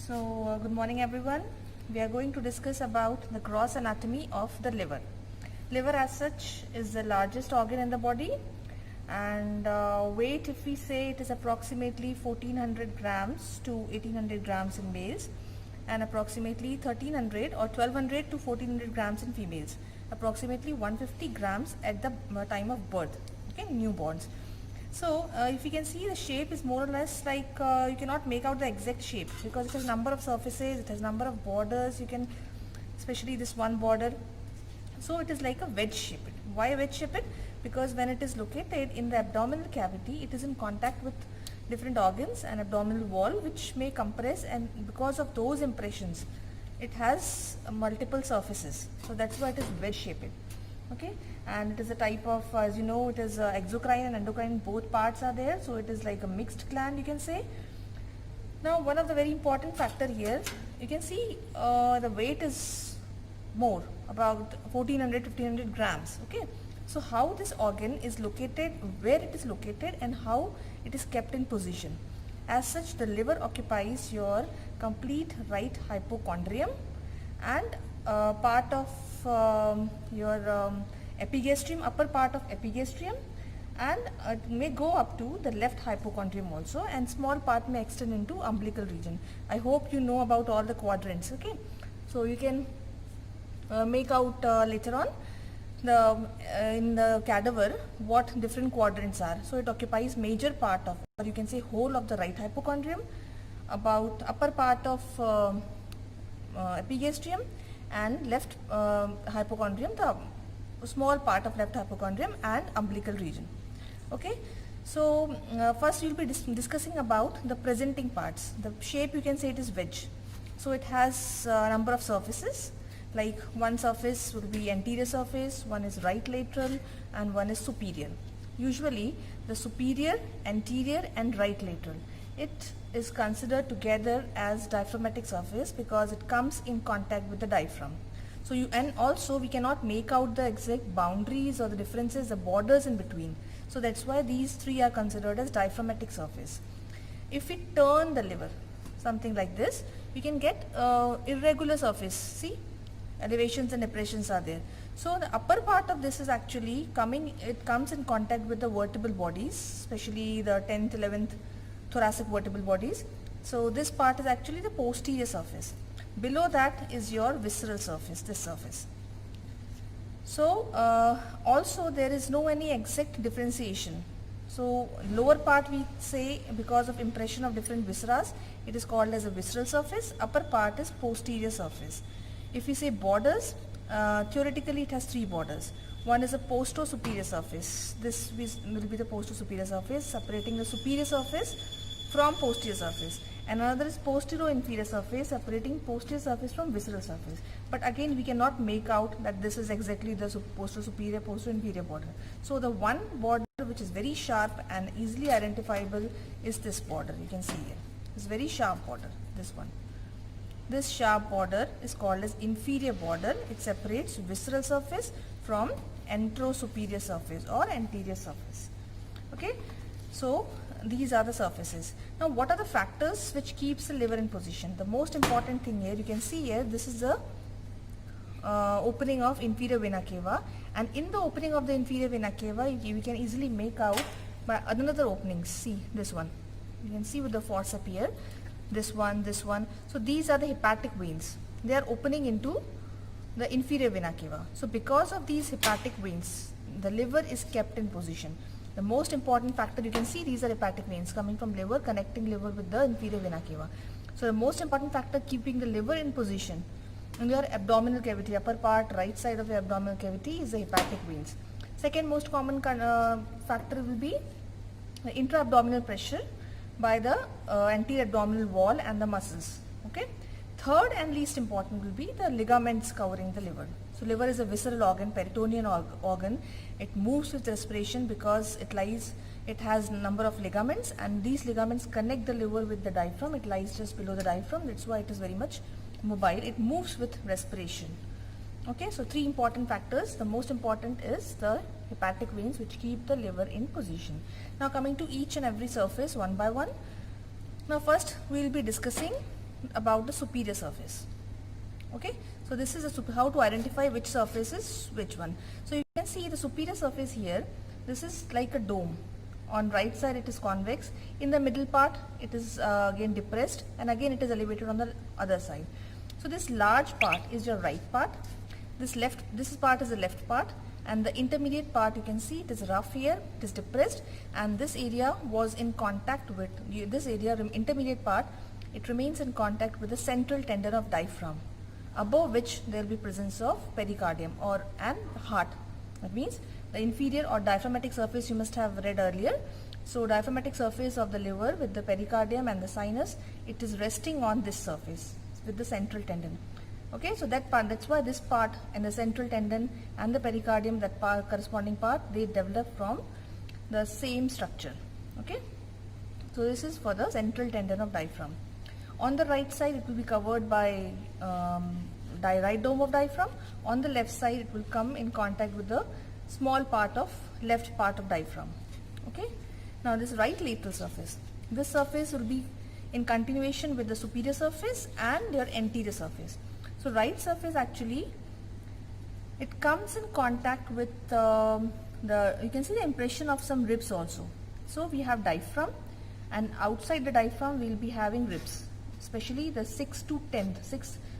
Good morning everyone. We are going to discuss about the gross anatomy of the liver. Liver as such is the largest organ in the body, and weight, if we say, it is approximately 1400 grams to 1800 grams in males and approximately 1300 or 1200 to 1400 grams in females, approximately 150 grams at the time of birth, okay, newborns. So if you can see, the shape is more or less like you cannot make out the exact shape because it has number of surfaces, it has number of borders, you can, especially this one border. So it is like a wedge shaped. Why wedge shaped? Because when it is located in the abdominal cavity, it is in contact with different organs and abdominal wall which may compress, and because of those impressions it has multiple surfaces. So that's why it is wedge shaped. Okay, and it is a type of, as you know, it is exocrine and endocrine, both parts are there, so it is like a mixed gland, you can say. Now one of the very important factor here, you can see the weight is more, about 1400 1500 grams. Okay, so how this organ is located, where it is located, and how it is kept in position. As such, the liver occupies your complete right hypochondrium and part of your epigastrium, upper part of epigastrium, and it may go up to the left hypochondrium also, and small part may extend into umbilical region. I hope you know about all the quadrants. Okay, so you can make out later on in the cadaver what different quadrants are. So it occupies major part of, or you can say whole of, the right hypochondrium, about upper part of epigastrium, and left hypochondrium, the small part of left hypochondrium, and umbilical region. Okay, so first we will be discussing about the presenting parts. The shape, you can say it is wedge. So it has a number of surfaces, like one surface would be anterior surface, one is right lateral, and one is superior. Usually the superior, anterior, and right lateral, it is considered together as diaphragmatic surface because it comes in contact with the diaphragm. So and also we cannot make out the exact boundaries or the differences, the borders in between. So that's why these three are considered as diaphragmatic surface. If we turn the liver, something like this, we can get irregular surface. See, elevations and depressions are there. So the upper part of this is actually it comes in contact with the vertebral bodies, especially the 10th, 11th thoracic vertebral bodies. So this part is actually the posterior surface. Below that is your visceral surface, this surface. So also there is no any exact differentiation. So lower part, we say, because of impression of different visceras, it is called as a visceral surface. Upper part is posterior surface. If we say borders, theoretically it has three borders. One is a posto-superior surface. This will be the posto-superior surface, separating the superior surface from posterior surface. And another is posterior-inferior surface, separating posterior surface from visceral surface. But again, we cannot make out that this is exactly the posto-superior, posto-inferior border. So the one border which is very sharp and easily identifiable is this border. You can see here. It's very sharp border, this one. This sharp border is called as inferior border. It separates visceral surface from anterosuperior surface or anterior surface. Okay, so these are the surfaces. Now what are the factors which keeps the liver in position? The most important thing here, you can see here, this is the opening of inferior vena cava, and in the opening of the inferior vena cava we can easily make out by another opening. See this one, you can see with the forceps here, this one, this one. So these are the hepatic veins. They are opening into the inferior vena cava. So because of these hepatic veins, the liver is kept in position. The most important factor, you can see these are hepatic veins coming from liver, connecting liver with the inferior vena cava. So the most important factor keeping the liver in position in your abdominal cavity, upper part, right side of your abdominal cavity, is the hepatic veins. Second most common factor will be the intra-abdominal pressure by the anterior abdominal wall and the muscles. Okay. Third and least important will be the ligaments covering the liver. So liver is a visceral organ, peritoneal organ. It moves with respiration because it has number of ligaments, and these ligaments connect the liver with the diaphragm. It lies just below the diaphragm. That's why it is very much mobile. It moves with respiration. Okay, so three important factors. The most important is the hepatic veins which keep the liver in position. Now coming to each and every surface one by one. Now first we will be discussing about the superior surface. Okay, so this is how to identify which surface is which one. So you can see the superior surface here. This is like a dome. On right side it is convex. In the middle part it is again depressed, and again it is elevated on the other side. So this large part is your right part. This part is the left part, and the intermediate part you can see it is rough here, it is depressed, and this area was in contact with this area, intermediate part, it remains in contact with the central tendon of diaphragm, above which there will be presence of pericardium and heart. That means the inferior or diaphragmatic surface you must have read earlier. So diaphragmatic surface of the liver with the pericardium and the sinus, it is resting on this surface with the central tendon. Okay, so that's why this part and the central tendon and the pericardium, that corresponding part, they develop from the same structure. Okay, so this is for the central tendon of diaphragm. On the right side it will be covered by right dome of diaphragm. On the left side it will come in contact with the small part of left part of diaphragm. Okay, now this right lateral surface, this surface will be in continuation with the superior surface and your anterior surface. So right surface actually it comes in contact with you can see the impression of some ribs also. So we have diaphragm, and outside the diaphragm we will be having ribs, especially the 6th to 10th,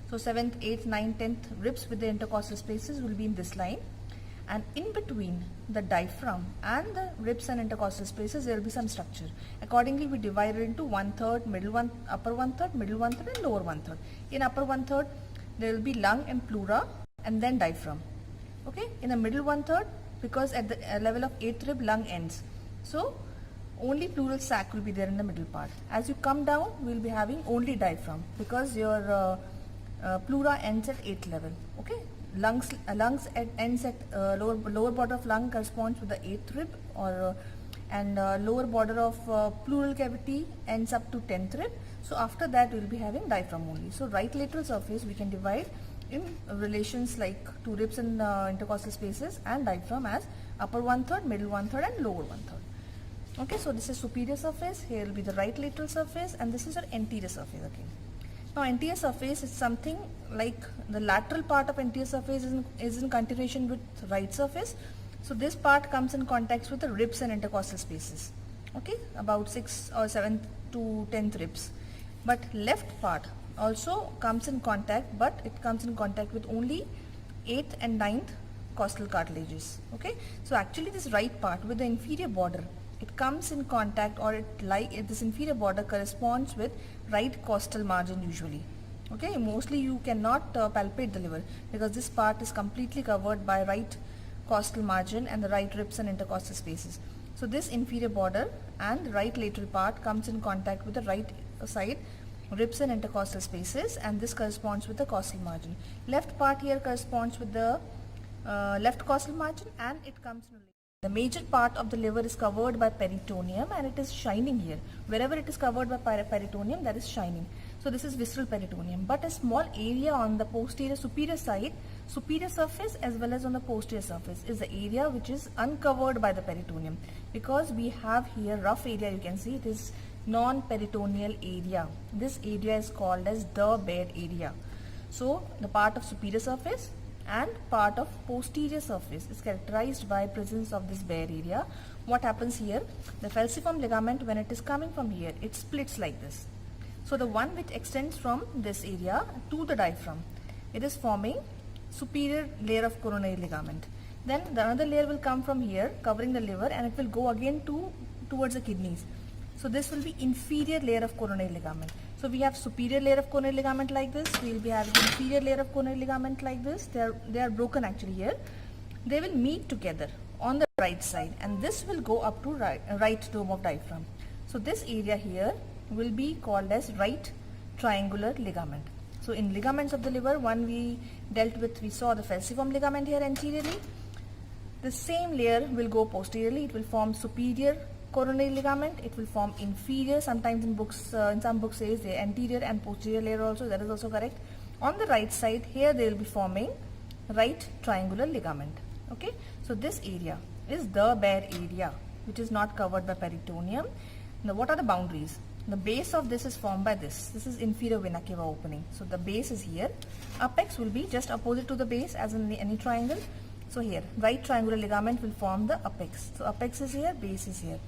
so 7th, 8th, 9th, 10th ribs with the intercostal spaces will be in this line, and in between the diaphragm and the ribs and intercostal spaces there will be some structure. Accordingly we divide it into 1/3, upper 1/3, middle 1/3 and lower 1/3. In upper 1/3 there will be lung and pleura and then diaphragm. Okay, in the middle 1/3, because at the level of 8th rib lung ends, so only pleural sac will be there in the middle part. As you come down we will be having only diaphragm, because your pleura ends at 8th level. Okay, lungs ends at lower border of lung corresponds with the 8th rib, and lower border of pleural cavity ends up to 10th rib. So after that we will be having diaphragm only. So right lateral surface we can divide in relations like to ribs and intercostal spaces and diaphragm as upper 1/3, middle 1/3 and lower 1/3. Okay, so this is superior surface, here will be the right lateral surface, and this is your anterior surface again. Now anterior surface is something like the lateral part of anterior surface is in continuation with right surface. So this part comes in contact with the ribs and intercostal spaces. Okay, about 6th or 7th to 10th ribs. But left part also comes in contact, but it comes in contact with only 8th and 9th costal cartilages. Okay, so actually this right part with the inferior border, it comes in contact, or this inferior border corresponds with right costal margin usually. Okay, mostly you cannot palpate the liver because this part is completely covered by right costal margin and the right ribs and intercostal spaces. So this inferior border and right lateral part comes in contact with the right side ribs and intercostal spaces, and this corresponds with the costal margin. Left part here corresponds with the left costal margin, and it comes in the major part of the liver is covered by peritoneum, and it is shining here. Wherever it is covered by peritoneum, that is shining. So this is visceral peritoneum, but a small area on the posterior superior side, superior surface as well as on the posterior surface, is the area which is uncovered by the peritoneum, because we have here rough area. You can see it is non-peritoneal area. This area is called as the bare area. So the part of superior surface and part of posterior surface is characterized by presence of this bare area. What happens here? The falciform ligament, when it is coming from here, it splits like this. So the one which extends from this area to the diaphragm, it is forming superior layer of coronary ligament. Then the another layer will come from here covering the liver, and it will go again towards the kidneys. So this will be inferior layer of coronary ligament. So we have superior layer of coronary ligament like this. We will be having inferior layer of coronary ligament like this. They are broken actually here. They will meet together on the right side, and this will go up to right dome of diaphragm. So this area here will be called as right triangular ligament. So in ligaments of the liver, one we dealt with, we saw the falciform ligament here anteriorly. The same layer will go posteriorly. It will form superior coronary ligament. It will form inferior. Sometimes in books, in some books says the anterior and posterior layer also. That is also correct. On the right side here, they will be forming right triangular ligament. Okay. So this area is the bare area which is not covered by peritoneum. Now what are the boundaries? The base of this is formed by this. This is inferior vena cava opening. So the base is here. Apex will be just opposite to the base as in any triangle. So here, right triangular ligament will form the apex. So apex is here, base is here.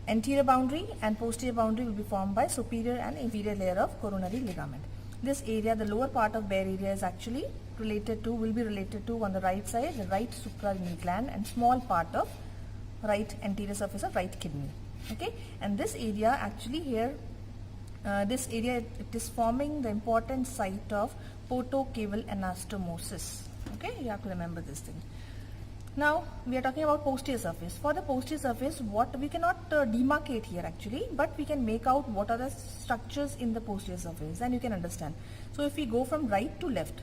Anterior boundary and posterior boundary will be formed by superior and inferior layer of coronary ligament. This area, the lower part of bare area, is actually will be related to on the right side, the right suprarenal gland, and small part of right anterior surface of right kidney. Okay, and this area actually here, this area it is forming the important site of portocaval anastomosis. Okay, you have to remember this thing. Now we are talking about posterior surface. For the posterior surface, what we cannot demarcate here actually, but we can make out what are the structures in the posterior surface, and you can understand. So if we go from right to left,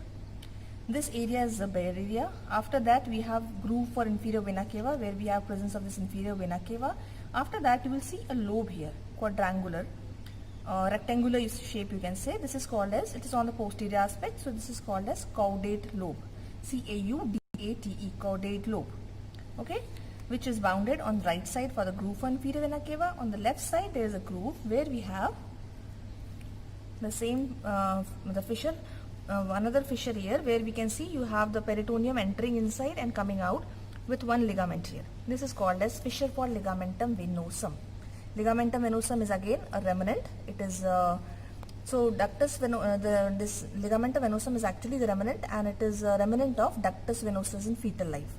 this area is the bare area. After that we have groove for inferior vena cava, where we have presence of this inferior vena cava. After that you will see a lobe here, quadrangular, rectangular shape you can say. This is called as, it is on the posterior aspect, so this is called as caudate lobe. C-A-U-D-A-T-E, caudate lobe. Okay, which is bounded on the right side for the groove for inferior vena cava. On the left side there is a groove where we have the same the fissure, another fissure here, where we can see you have the peritoneum entering inside and coming out with one ligament here. This is called as fissure for ligamentum venosum. Ligamentum venosum is again a remnant. It is so ductus this ligamentum venosum is actually the remnant, and it is a remnant of ductus venosus in fetal life.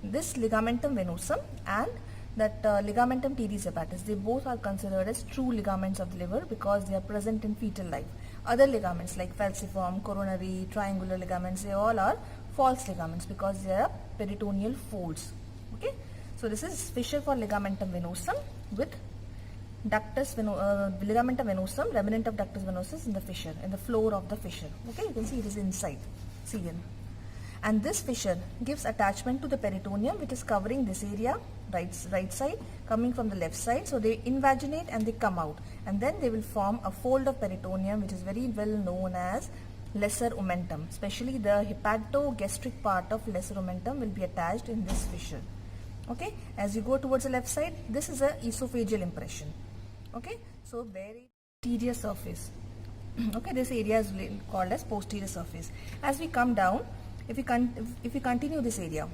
This ligamentum venosum and that ligamentum teres hepatis, they both are considered as true ligaments of the liver because they are present in fetal life. Other ligaments like falciform, coronary, triangular ligaments, they all are false ligaments because they are peritoneal folds. Okay, so this is fissure for ligamentum venosum with ligamentum venosum, remnant of ductus venosus in the fissure, in the floor of the fissure. Okay, you can see it is inside. See here. And this fissure gives attachment to the peritoneum, which is covering this area, right side, coming from the left side. So they invaginate and they come out, and then they will form a fold of peritoneum, which is very well known as lesser omentum. Especially the hepatogastric part of lesser omentum will be attached in this fissure. Okay, as you go towards the left side, this is a esophageal impression. Okay, so very posterior surface. Okay, this area is called as posterior surface. As we come down, if we continue this area,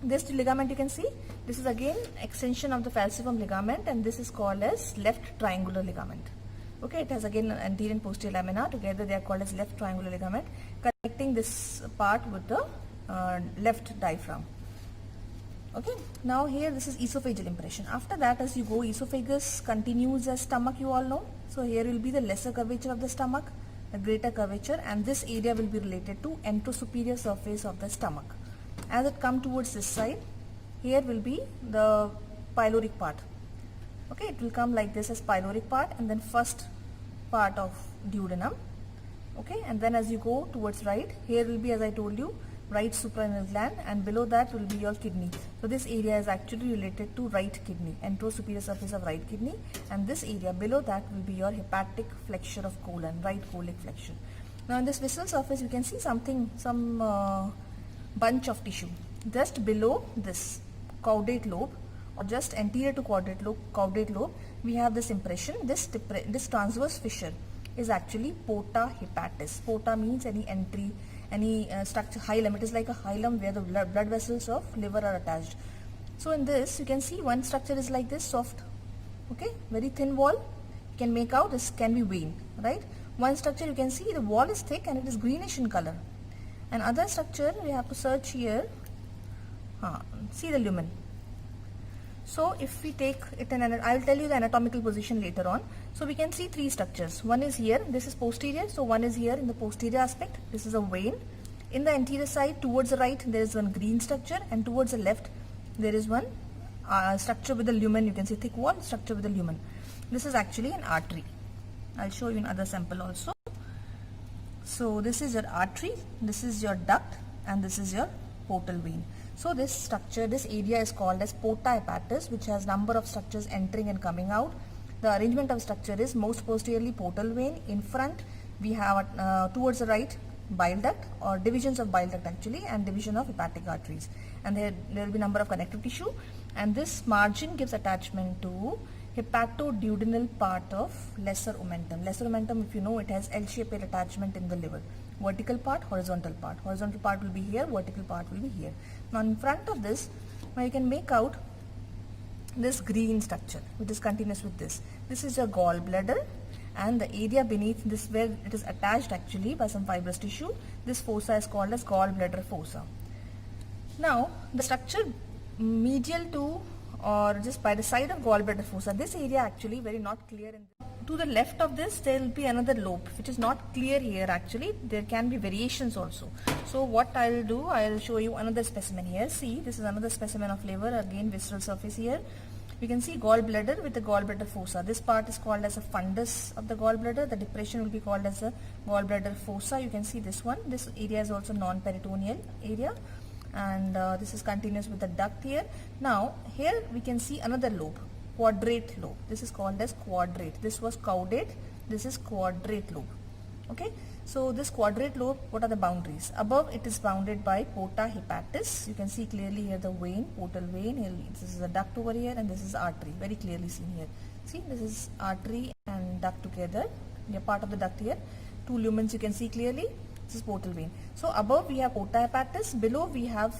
this ligament you can see, this is again extension of the falciform ligament, and this is called as left triangular ligament. Okay, it has again anterior and posterior lamina. Together they are called as left triangular ligament, connecting this part with the left diaphragm. Okay, now here this is esophageal impression. After that, as you go, esophagus continues as stomach, you all know. So here will be the lesser curvature of the stomach, the greater curvature, and this area will be related to anterosuperior surface of the stomach. As it comes towards this side, here will be the pyloric part. Okay, it will come like this as pyloric part, and then first part of duodenum. Okay, and then as you go towards right, here will be, as I told you, right suprarenal gland, and below that will be your kidney. So this area is actually related to right kidney, anterosuperior surface of right kidney, and this area below that will be your hepatic flexure of colon, right colic flexure. Now in this visceral surface you can see some bunch of tissue just below this caudate lobe, or just anterior to caudate lobe, we have this impression. This transverse fissure is actually porta hepatis. Porta means any entry, any structure, hilum. It is like a hilum where the blood vessels of liver are attached. So in this you can see one structure is like this, soft, okay, very thin wall. You can make out this can be vein, right? One structure you can see the wall is thick and it is greenish in color. And other structure we have to search here, see the lumen. So if we take it, I will tell you the anatomical position later on. So we can see three structures. One is here, this is posterior, so one is here in the posterior aspect, this is a vein. In the anterior side towards the right there is one green structure, and towards the left there is one structure with a lumen. You can see thick wall, structure with a lumen. This is actually an artery. I'll show you another sample also. So this is your artery, this is your duct, and this is your portal vein. So this structure, this area is called as porta hepatis, which has number of structures entering and coming out. The arrangement of structure is most posteriorly portal vein. In front we have towards the right bile duct, or divisions of bile duct actually, and division of hepatic arteries. And there will be number of connective tissue, and this margin gives attachment to hepatoduodenal part of lesser omentum. Lesser omentum, if you know, it has L-shaped attachment in the liver. Vertical part, horizontal part. Horizontal part will be here, vertical part will be here. Now in front of this, now you can make out this green structure which is continuous with this. This is your gallbladder, and the area beneath this where it is attached actually by some fibrous tissue, this fossa is called as gallbladder fossa. Now the structure medial to or just by the side of gallbladder fossa, this area actually very not clear. To the left of this there will be another lobe which is not clear here actually. There can be variations also. So what I will do, I will show you another specimen here. See, this is another specimen of liver, again visceral surface here. You can see gallbladder with the gallbladder fossa. This part is called as a fundus of the gallbladder. The depression will be called as a gallbladder fossa. You can see this one. This area is also non-peritoneal area, and this is continuous with the duct here. Now here we can see another lobe, quadrate lobe. This is called as quadrate. This was caudate. This is quadrate lobe. Okay. So this quadrate lobe, what are the boundaries? Above it is bounded by porta hepatis. You can see clearly here the vein, portal vein. Here, this is a duct over here, and this is artery. Very clearly seen here. See, this is artery and duct together. We are part of the duct here. Two lumens you can see clearly. This is portal vein. So above we have porta hepatis. Below we have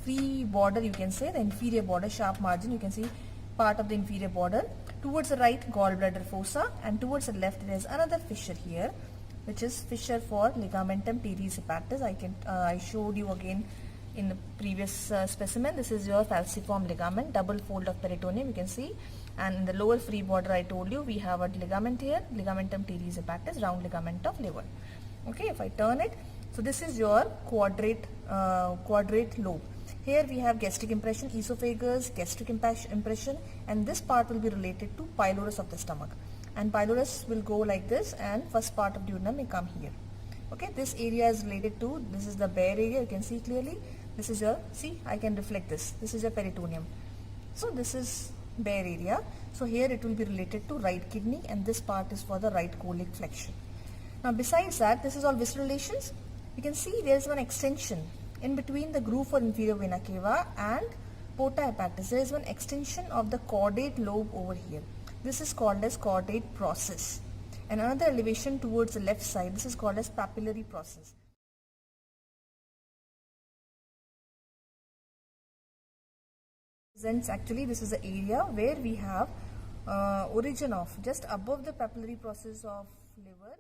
free border. You can say the inferior border, sharp margin. You can see part of the inferior border. Towards the right, gallbladder fossa, and towards the left there is another fissure here, which is fissure for ligamentum teres hepatis. I showed you again in the previous specimen. This is your falciform ligament, double fold of peritoneum. You can see, and in the lower free border, I told you we have a ligament here, ligamentum teres hepatis, round ligament of liver. Okay, if I turn it, so this is your quadrate lobe. Here we have gastric impression, esophagus, gastric impression, and this part will be related to pylorus of the stomach. And pylorus will go like this, and first part of duodenum may come here. Okay, this area is related to, this is the bare area, you can see clearly. This is your, see, I can reflect this. This is your peritoneum. So this is bare area. So here it will be related to right kidney, and this part is for the right colic flexion. Now besides that, this is all visceral relations. You can see there is one extension in between the groove for inferior vena cava and porta hepatis. There is one extension of the caudate lobe over here. This is called as caudate process. And another elevation towards the left side, this is called as papillary process. Actually, this is the area where we have origin of just above the papillary process of liver.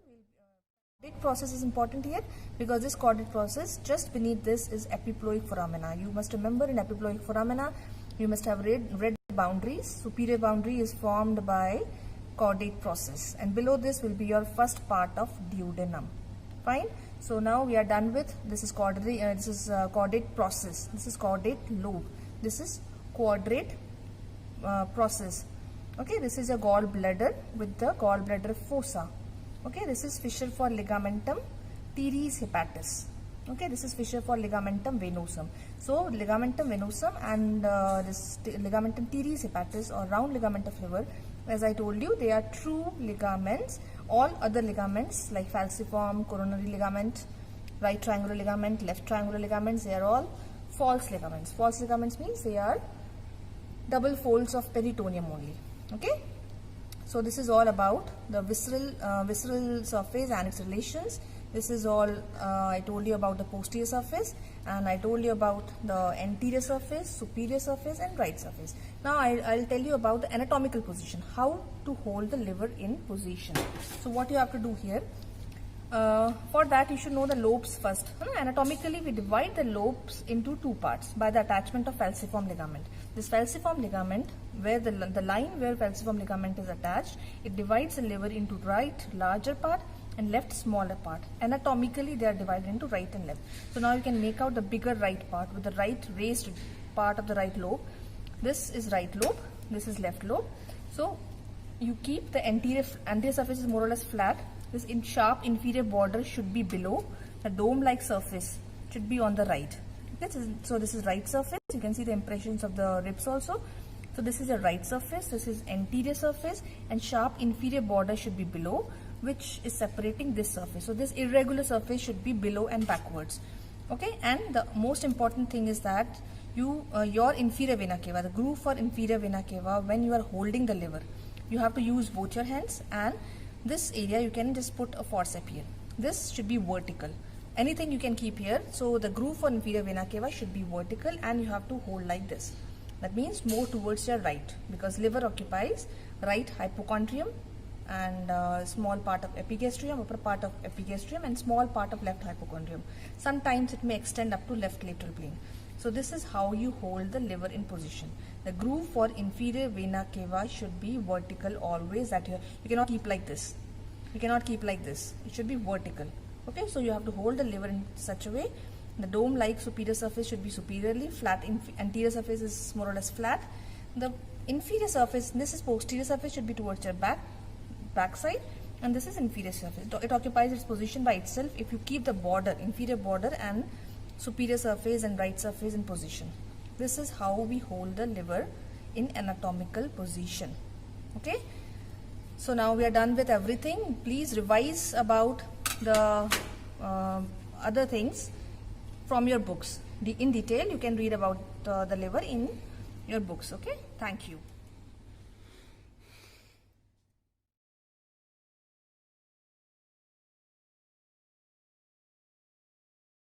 Caudate process is important here because this caudate process, just beneath this is epiploic foramina. You must remember in epiploic foramina, you must have read boundaries. Superior boundary is formed by caudate process, and below this will be your first part of duodenum. Fine. So now we are done with this is caudate process. This is caudate lobe. This is quadrate process. Okay, this is a gallbladder with the gallbladder fossa. Okay, this is fissure for ligamentum teres hepatis. Okay, this is fissure for ligamentum venosum. So ligamentum venosum and this ligamentum teres hepatis or round ligament of liver, as I told you, they are true ligaments. All other ligaments like falciform, coronary ligament, right triangular ligament, left triangular ligaments, they are all false ligaments. False ligaments means they are double folds of peritoneum only. Okay. So this is all about the visceral surface and its relations. This is all I told you about the posterior surface, and I told you about the anterior surface, superior surface, and right surface. Now I'll tell you about the anatomical position, how to hold the liver in position. So what you have to do here, for that you should know the lobes first. Anatomically we divide the lobes into two parts by the attachment of falciform ligament. This falciform ligament, where the line where falciform ligament is attached, it divides the liver into right larger part and left smaller part. Anatomically they are divided into right and left. So now you can make out the bigger right part with the right raised part of the right lobe. This is right lobe, this is left lobe. So you keep the anterior surface is more or less flat. This sharp inferior border should be below. The dome-like surface should be on the right. Okay, so this is right surface. You can see the impressions of the ribs also. So this is a right surface, this is anterior surface, and sharp inferior border should be below, which is separating this surface. So this irregular surface should be below and backwards. Okay, and the most important thing is that your inferior vena cava, the groove for inferior vena cava, when you are holding the liver, you have to use both your hands, and this area you can just put a forceps here. This should be vertical. Anything you can keep here. So the groove for inferior vena cava should be vertical, and you have to hold like this. That means more towards your right, because liver occupies right hypochondrium and small part of epigastrium, upper part of epigastrium, and small part of left hypochondrium. Sometimes it may extend up to left lateral plane. So this is how you hold the liver in position. The groove for inferior vena cava should be vertical always. That you cannot keep like this. You cannot keep like this. It should be vertical. Okay, so you have to hold the liver in such a way. The dome-like superior surface should be superiorly flat. Anterior surface is more or less flat. The inferior surface, this is posterior surface, should be towards your back side, and this is inferior surface. It occupies its position by itself if you keep the border, inferior border and superior surface and right surface in position. This is how we hold the liver in anatomical position. Okay, so now we are done with everything. Please revise about the other things from your books. In detail you can read about the liver in your books. Okay, thank you.